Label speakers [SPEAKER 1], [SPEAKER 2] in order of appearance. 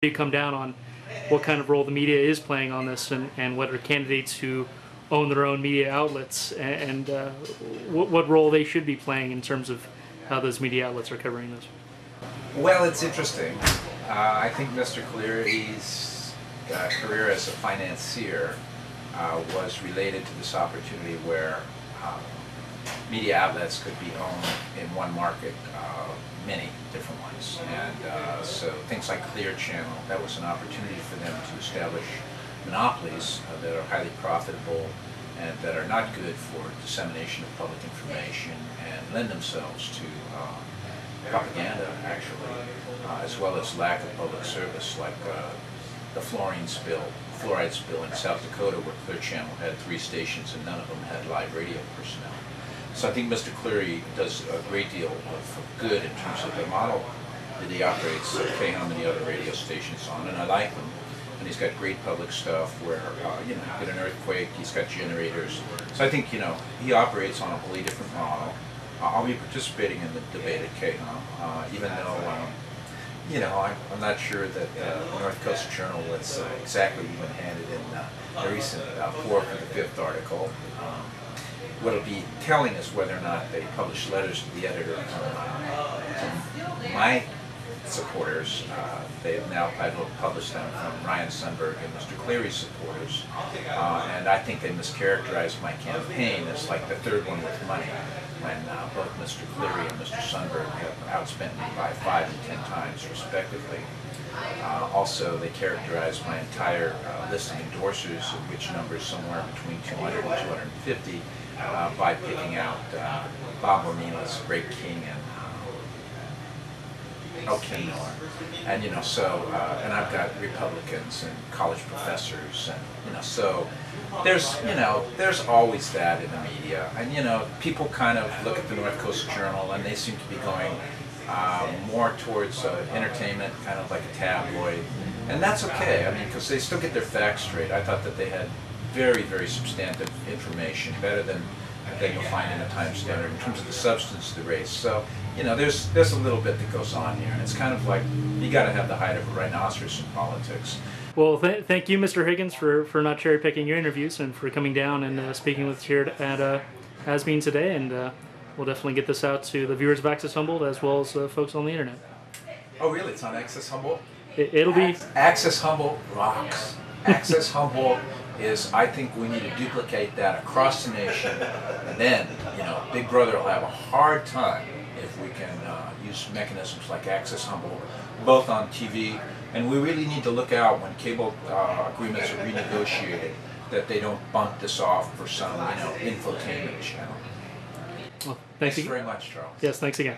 [SPEAKER 1] you come down on what kind of role the media is playing on this, and what are candidates who own their own media outlets, and what role they should be playing in terms of how those media outlets are covering this?
[SPEAKER 2] Well, it's interesting. I think Mr. Cleary's career as a financier was related to this opportunity where media outlets could be owned in one market, many different ones, and so things like Clear Channel, that was an opportunity for them to establish monopolies that are highly profitable and that are not good for dissemination of public information and lend themselves to propaganda, actually, as well as lack of public service, like the fluoride spill in South Dakota, where Clear Channel had 3 stations and none of them had live radio personnel. So I think Mr. Cleary does a great deal of good in terms of the model that he operates KHUM and the other radio stations on, and I like them. And he's got great public stuff where, you get an earthquake, he's got generators. So I think, he operates on a wholly different model. I'll be participating in the debate at KHUM, even though, I'm not sure that the North Coast Journal was exactly even-handed in the recent 4th or the 5th article. What'll be telling is whether or not they publish letters to the editor from my supporters. They have now published them from Ryan Sundberg and Mr. Cleary's supporters, and I think they mischaracterized my campaign as like the third one with money, when both Mr. Cleary and Mr. Sundberg have outspent me by 5 and 10 times respectively. Also, they characterized my entire list of endorsers, which numbers somewhere between 200 and 250, by picking out Bob Ornelas, Ray King, and Ken Miller. And and I've got Republicans and college professors, and so there's always that in the media. And people kind of look at the North Coast Journal and they seem to be going more towards entertainment, kind of like a tabloid, and that's okay. I mean, because they still get their facts straight. I thought that they had very, very substantive information, better than you'll find in a Times Standard in terms of the substance of the race. So, there's a little bit that goes on here, and it's kind of like you got to have the hide of a rhinoceros in politics.
[SPEAKER 1] Well, thank you, Mr. Higgins, for not cherry picking your interviews and for coming down and speaking with us here at Has Been today, and we'll definitely get this out to the viewers of Access Humboldt as well as folks on the internet.
[SPEAKER 2] Oh, really? It's on Access Humboldt?
[SPEAKER 1] It'll be.
[SPEAKER 2] Access Humboldt rocks. Access Humboldt is, I think we need to duplicate that across the nation, and then, Big Brother will have a hard time if we can use mechanisms like Access Humboldt, both on TV, and we really need to look out when cable agreements are renegotiated, that they don't bump this off for some, infotainment channel.
[SPEAKER 1] Well,
[SPEAKER 2] thanks very much, Charles.
[SPEAKER 1] Yes, thanks again.